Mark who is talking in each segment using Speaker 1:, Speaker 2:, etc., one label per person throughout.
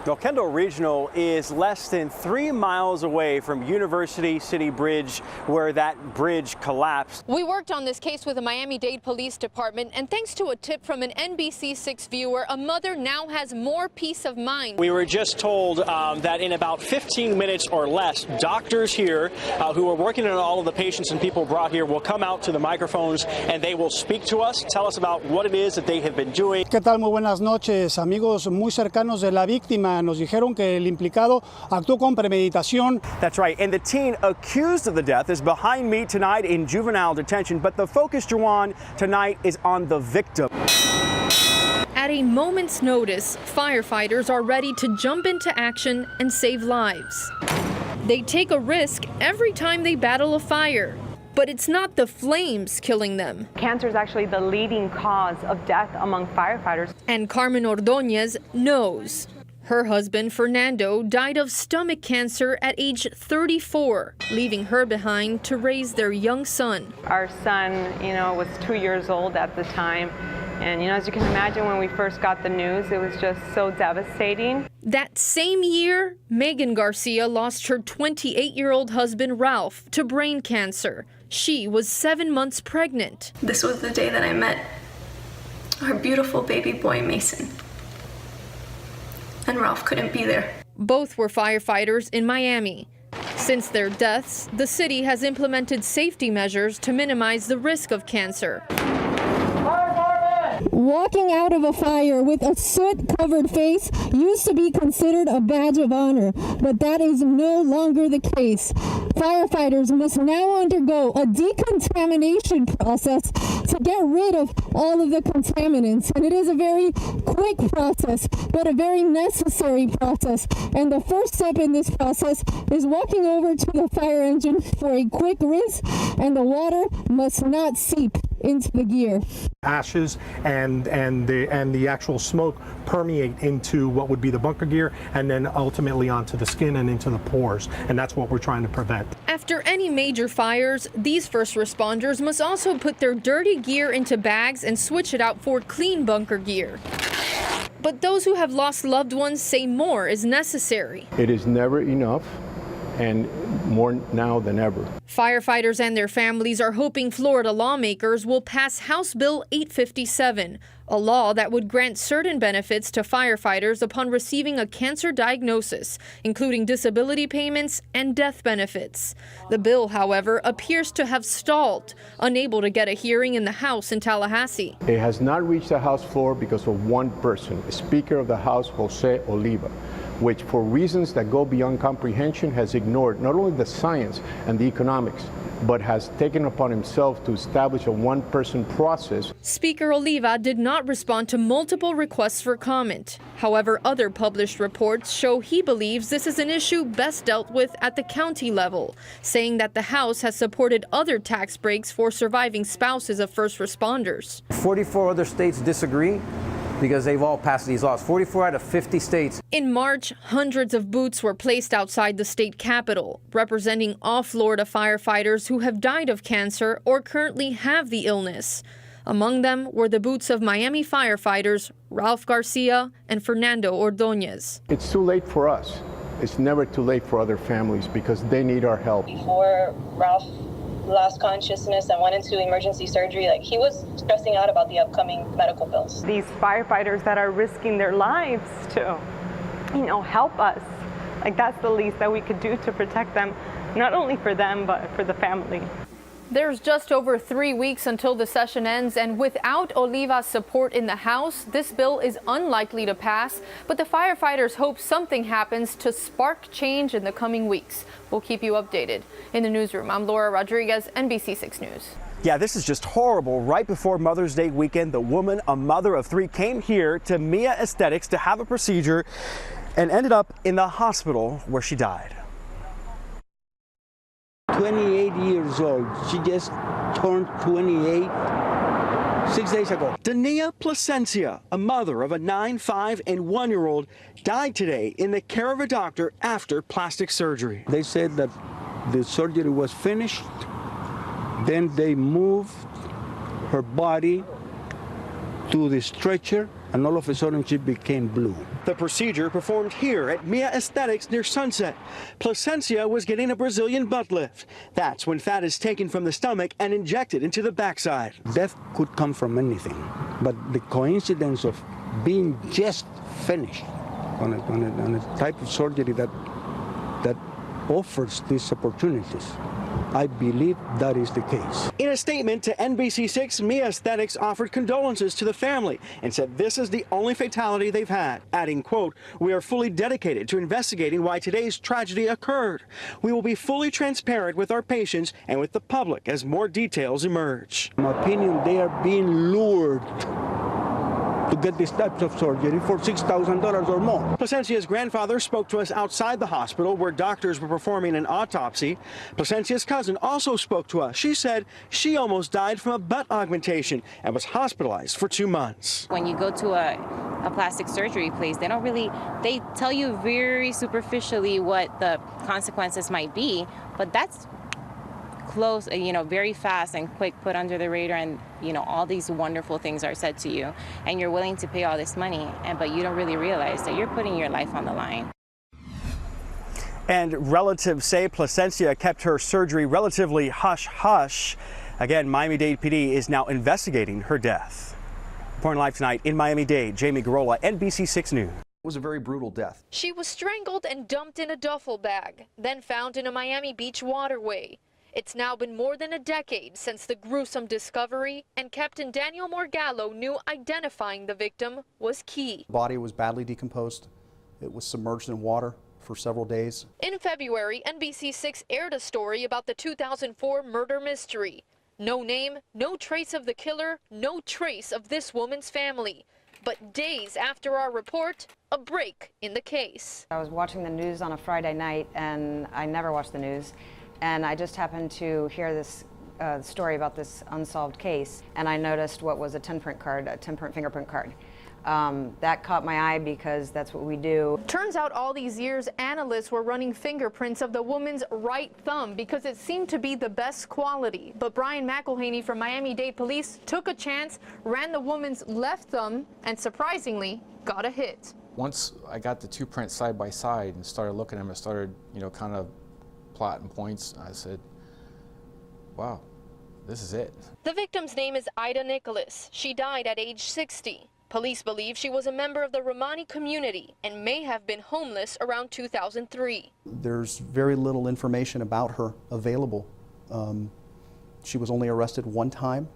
Speaker 1: Well, Kendall Regional is less than 3 miles away from University City Bridge, where that bridge collapsed.
Speaker 2: We worked on this case with the Miami-Dade Police Department, and thanks to a tip from an NBC6 viewer, a mother now has more peace of mind.
Speaker 3: We were just told that in about 15 minutes or less, doctors here who are working on all of the patients and people brought here will come out to the microphones and they will speak to us, tell us about what it is that they have been doing.
Speaker 4: ¿Qué tal? Muy buenas noches, amigos muy cercanos de la víctima. Nos dijeron que el implicado actuó con premeditación.
Speaker 1: That's right, and the teen accused of the death is behind me tonight in juvenile detention, but the focus, Juwan, tonight is on the victim.
Speaker 2: At a moment's notice, firefighters are ready to jump into action and save lives. They take a risk every time they battle a fire. But it's not the flames killing them.
Speaker 5: Cancer is actually the leading cause of death among firefighters.
Speaker 2: And Carmen Ordóñez knows. Her husband, Fernando, died of stomach cancer at age 34, leaving her behind to raise their young son.
Speaker 5: Our son, was 2 years old at the time. And, as you can imagine, when we first got the news, it was just so devastating.
Speaker 2: That same year, Megan Garcia lost her 28-year-old husband, Ralph, to brain cancer. She was 7 months pregnant.
Speaker 6: This was the day that I met our beautiful baby boy, Mason. And Ralph couldn't be there.
Speaker 2: Both were firefighters in Miami. Since their deaths, the city has implemented safety measures to minimize the risk of cancer.
Speaker 7: Walking out of a fire with a soot-covered face used to be considered a badge of honor, but that is no longer the case. Firefighters must now undergo a decontamination process to get rid of all of the contaminants, and it is a very quick process, but a very necessary process. And the first step in this process is walking over to the fire engine for a quick rinse, and the water must not seep into the gear.
Speaker 8: Ashes and the actual smoke permeate into what would be the bunker gear and then ultimately onto the skin and into the pores, and that's what we're trying to prevent.
Speaker 2: After any major fires, these first responders must also put their dirty gear into bags and switch it out for clean bunker gear. But those who have lost loved ones say more is necessary.
Speaker 9: It is never enough, and more now than ever.
Speaker 2: Firefighters and their families are hoping Florida lawmakers will pass House Bill 857, a law that would grant certain benefits to firefighters upon receiving a cancer diagnosis, including disability payments and death benefits. The bill, however, appears to have stalled, unable to get a hearing in the House in Tallahassee.
Speaker 9: It has not reached the House floor because of one person, Speaker of the House, Jose Oliva, which for reasons that go beyond comprehension has ignored not only the science and the economics, but has taken upon himself to establish a one-person process.
Speaker 2: Speaker Oliva did not respond to multiple requests for comment. However, other published reports show he believes this is an issue best dealt with at the county level, saying that the House has supported other tax breaks for surviving spouses of first responders.
Speaker 10: 44 other states disagree, because they've all passed these laws, 44 out of 50 states.
Speaker 2: In March, hundreds of boots were placed outside the state capitol, representing all Florida firefighters who have died of cancer or currently have the illness. Among them were the boots of Miami firefighters Ralph Garcia and Fernando Ordóñez.
Speaker 9: It's too late for us. It's never too late for other families because they need our help.
Speaker 11: Before Ralph lost consciousness and went into emergency surgery, he was stressing out about the upcoming medical bills.
Speaker 5: These firefighters that are risking their lives to, help us. That's the least that we could do to protect them, not only for them, but for the family.
Speaker 2: There's just over 3 weeks until the session ends, and without Oliva's support in the House, this bill is unlikely to pass. But the firefighters hope something happens to spark change in the coming weeks. We'll keep you updated. In the newsroom, I'm Laura Rodriguez, NBC6 News.
Speaker 1: Yeah, this is just horrible. Right before Mother's Day weekend, the woman, a mother of 3, came here to Mia Aesthetics to have a procedure and ended up in the hospital where she died.
Speaker 12: 28 years old. She just turned 28 6 days ago.
Speaker 1: Dania Placencia, a mother of a 9, 5, and 1-year-old, died today in the care of a doctor after plastic surgery.
Speaker 12: They said that the surgery was finished. Then they moved her body to the stretcher and all of a sudden she became blue.
Speaker 1: The procedure performed here at Mia Aesthetics near Sunset. Placencia was getting a Brazilian butt lift. That's when fat is taken from the stomach and injected into the backside.
Speaker 12: Death could come from anything, but the coincidence of being just finished on a type of surgery that offers these opportunities, I believe that is the case.
Speaker 1: In a statement to NBC6, Mia Aesthetics offered condolences to the family and said this is the only fatality they've had, adding, quote, "We are fully dedicated to investigating why today's tragedy occurred. We will be fully transparent with our patients and with the public as more details emerge."
Speaker 12: In my opinion, they are being lured to get this type of surgery for $6,000 or more.
Speaker 1: Placencia's grandfather spoke to us outside the hospital where doctors were performing an autopsy. Placencia's cousin also spoke to us. She said she almost died from a butt augmentation and was hospitalized for 2 months.
Speaker 13: When you go to a plastic surgery place, they tell you very superficially what the consequences might be, but that's close, very fast and quick, put under the radar, and all these wonderful things are said to you, and you're willing to pay all this money, but you don't really realize that you're putting your life on the line.
Speaker 1: And relatives say Placencia kept her surgery relatively hush-hush. Again, Miami-Dade PD is now investigating her death. Reporting live tonight in Miami-Dade, Jamie Garola, NBC6 News.
Speaker 14: It was a very brutal death.
Speaker 2: She was strangled and dumped in a duffel bag, then found in a Miami Beach waterway. It's now been more than a decade since the gruesome discovery, and Captain Daniel Morgallo knew identifying the victim was key.
Speaker 14: The body was badly decomposed. It was submerged in water for several days.
Speaker 2: In February, NBC6 aired a story about the 2004 murder mystery. No name, no trace of the killer, no trace of this woman's family. But days after our report, a break in the case.
Speaker 15: I was watching the news on a Friday night, and I never watch the news. And I just happened to hear this story about this unsolved case, and I noticed what was a 10-print card, a 10-print fingerprint card. That caught my eye because that's what we do.
Speaker 2: Turns out all these years, analysts were running fingerprints of the woman's right thumb because it seemed to be the best quality. But Brian McElhaney from Miami-Dade Police took a chance, ran the woman's left thumb, and surprisingly, got a hit.
Speaker 16: Once I got the two prints side by side and started looking at them, I started, kind of plotting points. I said, wow, this is it.
Speaker 2: The victim's name is Ida Nicholas. She died at age 60. Police believe she was a member of the Romani community and may have been homeless around 2003.
Speaker 14: There's very little information about her available. She was only arrested one time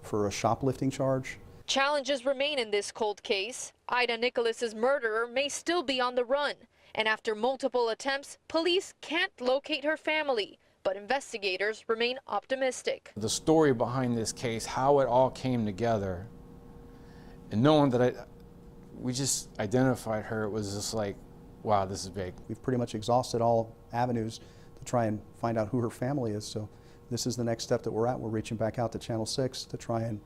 Speaker 14: for a shoplifting charge.
Speaker 2: Challenges remain in this cold case. Ida Nicholas's murderer may still be on the run. And after multiple attempts, police can't locate her family, but investigators remain optimistic.
Speaker 16: The story behind this case, how it all came together, and knowing that we just identified her, it was just like, wow, this is big.
Speaker 14: We've pretty much exhausted all avenues to try and find out who her family is, so this is the next step that we're at. We're reaching back out to Channel 6 to try and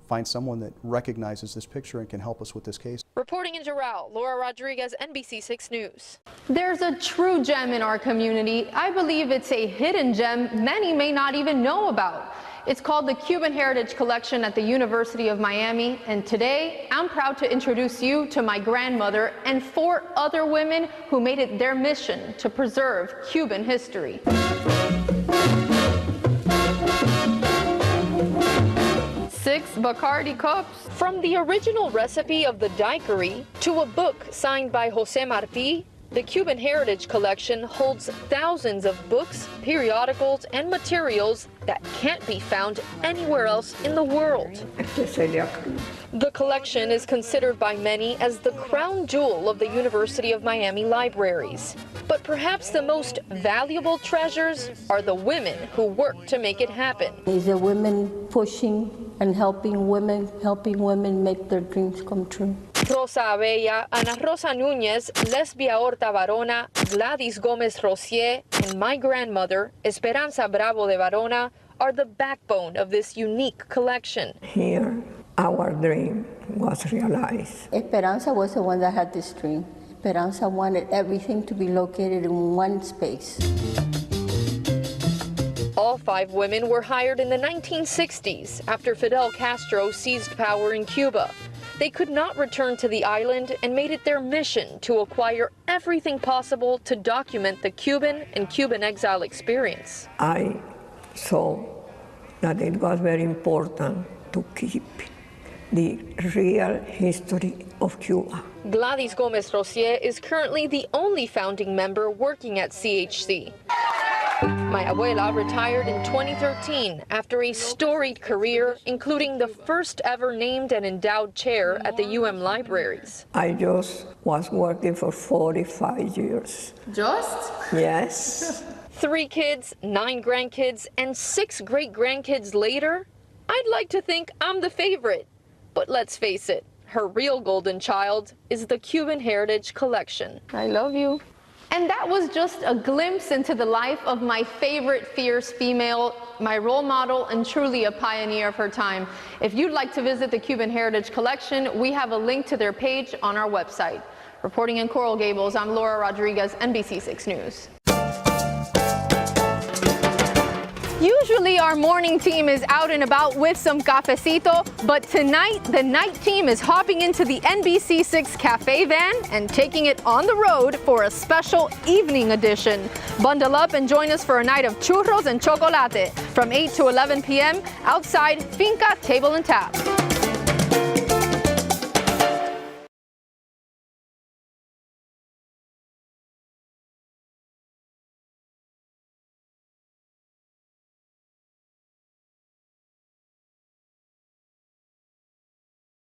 Speaker 14: find someone that recognizes this picture and can help us with this case.
Speaker 2: Reporting in Doral, Laura Rodriguez, NBC6 News. There's a true gem in our community. I believe it's a hidden gem many may not even know about. It's called the Cuban Heritage Collection at the University of Miami, and today I'm proud to introduce you to my grandmother and 4 other women who made it their mission to preserve Cuban history. 6 Bacardi cups. From the original recipe of the daiquiri to a book signed by Jose Marti, the Cuban Heritage Collection holds thousands of books, periodicals, and materials that can't be found anywhere else in the world. The collection is considered by many as the crown jewel of the University of Miami libraries. But perhaps the most valuable treasures are the women who work to make it happen.
Speaker 17: Is the women pushing and helping women make their dreams come true.
Speaker 2: Rosa Abella, Ana Rosa Núñez, Lesbia Horta Varona, Gladys Gomez Rosier, and my grandmother, Esperanza Bravo de Varona, are the backbone of this unique collection.
Speaker 17: Here, our dream was realized. Esperanza was the one that had this dream. Esperanza wanted everything to be located in one space.
Speaker 2: All 5 women were hired in the 1960s after Fidel Castro seized power in Cuba. They could not return to the island and made it their mission to acquire everything possible to document the Cuban and Cuban exile experience.
Speaker 17: I saw that it was very important to keep the real history of Cuba.
Speaker 2: Gladys Gomez Rosier is currently the only founding member working at CHC. My abuela retired in 2013 after a storied career, including the first ever named and endowed chair at the UM libraries.
Speaker 17: I just was working for 45 years.
Speaker 2: Just?
Speaker 17: Yes.
Speaker 2: 3 kids, 9 grandkids, and 6 great-grandkids later, I'd like to think I'm the favorite. But let's face it, her real golden child is the Cuban Heritage Collection. I love you. And that was just a glimpse into the life of my favorite fierce female, my role model, and truly a pioneer of her time. If you'd like to visit the Cuban Heritage Collection, we have a link to their page on our website. Reporting in Coral Gables, I'm Laura Rodriguez, NBC6 News. Usually our morning team is out and about with some cafecito, but tonight the night team is hopping into the NBC6 cafe van and taking it on the road for a special evening edition. Bundle up and join us for a night of churros and chocolate from 8 to 11 p.m. outside Finca Table and Tap.